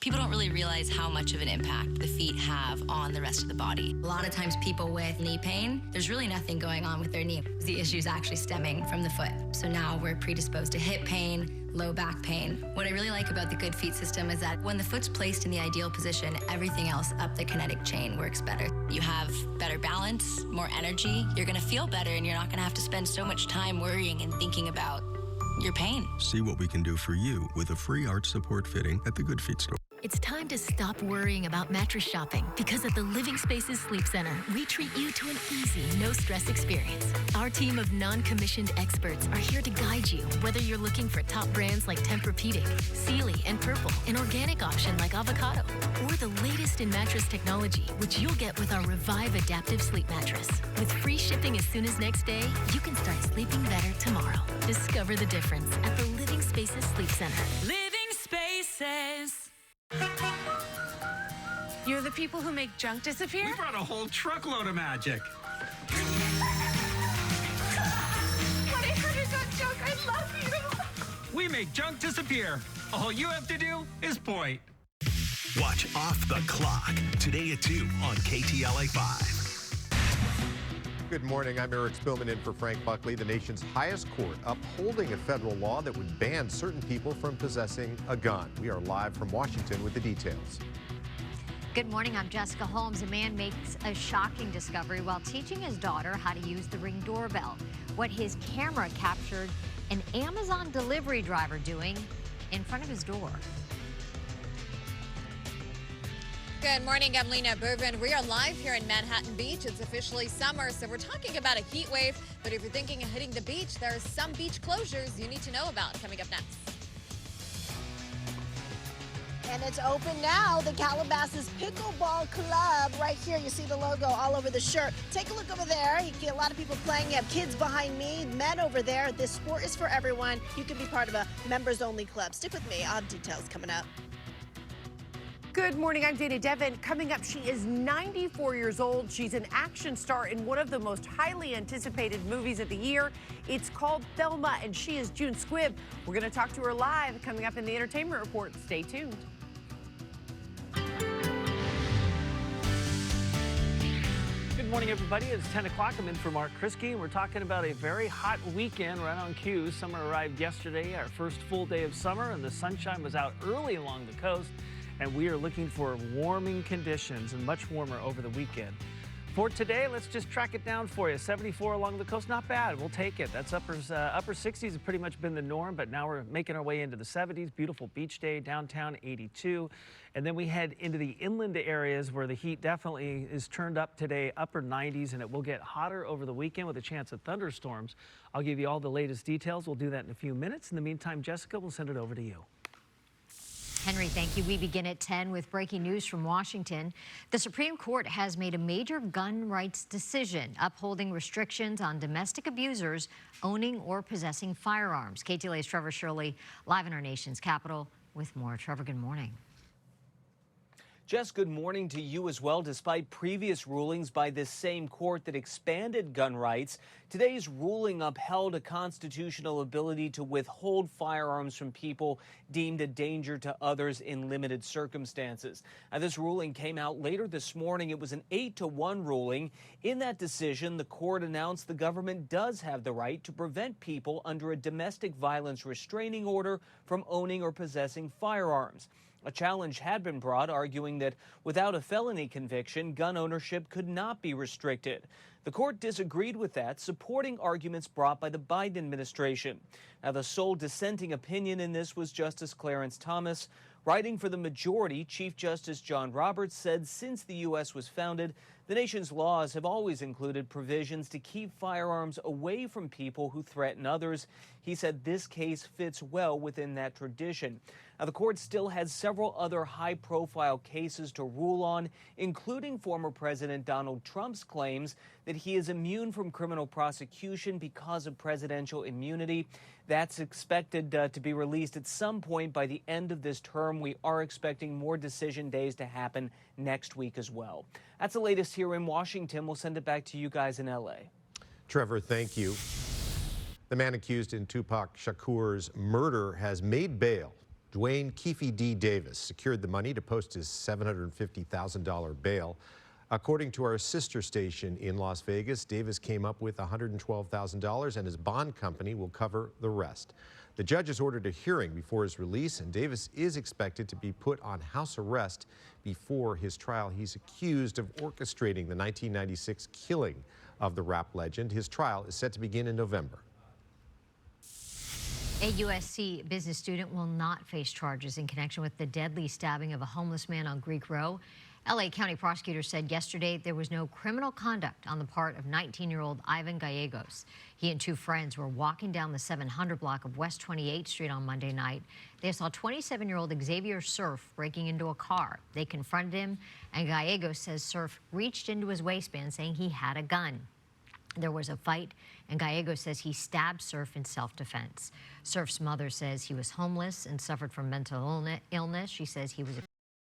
People don't really realize how much of an impact the feet have on the rest of the body. A lot of times people with knee pain, there's really nothing going on with their knee. The issue is actually stemming from the foot. So now we're predisposed to hip pain, low back pain. What I really like about the Good Feet system is that when the foot's placed in the ideal position, everything else up the kinetic chain works better. You have better balance, more energy, you're gonna feel better, and you're not gonna have to spend so much time worrying and thinking about your pain. See what we can do for you with a free arch support fitting at the Good Feet store. It's time to stop worrying about mattress shopping, because at the Living Spaces Sleep Center, we treat you to an easy, no-stress experience. Our team of non-commissioned experts are here to guide you, whether you're looking for top brands like Tempur-Pedic, Sealy, and Purple, an organic option like Avocado, or the latest in mattress technology, which you'll get with our Revive Adaptive Sleep Mattress. With free shipping as soon as next day, you can start sleeping better tomorrow. Discover the difference at the Living Spaces Sleep Center. Living Spaces. You're the people who make junk disappear? We brought a whole truckload of magic. 1-800-GOT-JUNK. I love you. We make junk disappear. All you have to do is point. Watch Off the Clock today at 2 on KTLA 5. Good morning. I'm Eric Spillman in for Frank Buckley. The nation's highest court upholding a federal law that would ban certain people from possessing a gun. We are live from Washington with the details. Good morning. I'm Jessica Holmes. A man makes a shocking discovery while teaching his daughter how to use the Ring doorbell. What his camera captured an Amazon delivery driver doing in front of his door. Good morning, I'm Lena Bourbon. We are live here in Manhattan Beach. It's officially summer, so we're talking about a heat wave. But if you're thinking of hitting the beach, there are some beach closures you need to know about coming up next. And it's open now, the Calabasas Pickleball Club. Right here, you see the logo all over the shirt. Take a look over there. You get a lot of people playing. You have kids behind me, men over there. This sport is for everyone. You can be part of a members-only club. Stick with me. I'll have details coming up. Good morning, I'm Dana Devin. Coming up, she is 94 years old. She's an action star in one of the most highly anticipated movies of the year. It's called Thelma, and she is June Squibb. We're going to talk to her live coming up in the Entertainment Report. Stay tuned. Good morning, everybody. It's 10 o'clock. I'm in for Mark Kriske, and we're talking about a very hot weekend right on cue. Summer arrived yesterday, our first full day of summer, and the sunshine was out early along the coast. And we are looking for warming conditions and much warmer over the weekend. For today, let's just track it down for you. 74 along the coast, not bad. We'll take it. That's upper 60s have pretty much been the norm, but now we're making our way into the 70s. Beautiful beach day, downtown 82. And then we head into the inland areas where the heat definitely is turned up today, upper 90s, and it will get hotter over the weekend with a chance of thunderstorms. I'll give you all the latest details. We'll do that in a few minutes. In the meantime, Jessica, we'll send it over to you. Henry, thank you. We begin at 10 with breaking news from Washington. The Supreme Court has made a major gun rights decision, upholding restrictions on domestic abusers owning or possessing firearms. KTLA's Trevor Shirley live in our nation's capital with more. Trevor, good morning. Jess, good morning to you as well. Despite previous rulings by this same court that expanded gun rights, today's ruling upheld a constitutional ability to withhold firearms from people deemed a danger to others in limited circumstances. Now, this ruling came out later this morning. It was an 8-1 ruling. In that decision, the court announced the government does have the right to prevent people under a domestic violence restraining order from owning or possessing firearms. A challenge had been brought, arguing that without a felony conviction, gun ownership could not be restricted. The court disagreed with that, supporting arguments brought by the Biden administration. Now, the sole dissenting opinion in this was Justice Clarence Thomas. Writing for the majority, Chief Justice John Roberts said since the U.S. was founded, the nation's laws have always included provisions to keep firearms away from people who threaten others. He said this case fits well within that tradition. Now, the court still has several other high-profile cases to rule on, including former President Donald Trump's claims that he is immune from criminal prosecution because of presidential immunity. That's expected to be released at some point by the end of this term. We are expecting more decision days to happen next week as well. That's the latest here in Washington. We'll send it back to you guys in L.A. Trevor, thank you. The man accused in Tupac Shakur's murder has made bail Dwayne Ktla D. Davis secured the money to post his $750,000 bail. According to our sister station in Las Vegas, Davis came up with $112,000 and his bond company will cover the rest. The judge has ordered a hearing before his release, and Davis is expected to be put on house arrest before his trial. He's accused of orchestrating the 1996 killing of the rap legend. His trial is set to begin in November. A USC business student will not face charges in connection with the deadly stabbing of a homeless man on Greek Row. LA County prosecutors said yesterday there was no criminal conduct on the part of 19-year-old Ivan Gallegos. He and two friends were walking down the 700 block of West 28th Street on Monday night. They saw 27-year-old Xavier Surf breaking into a car. They confronted him, and Gallegos says Surf reached into his waistband saying he had a gun. There was a fight, and Gallegos says he stabbed Surf in self-defense. Surf's mother says he was homeless and suffered from mental illness. She says he was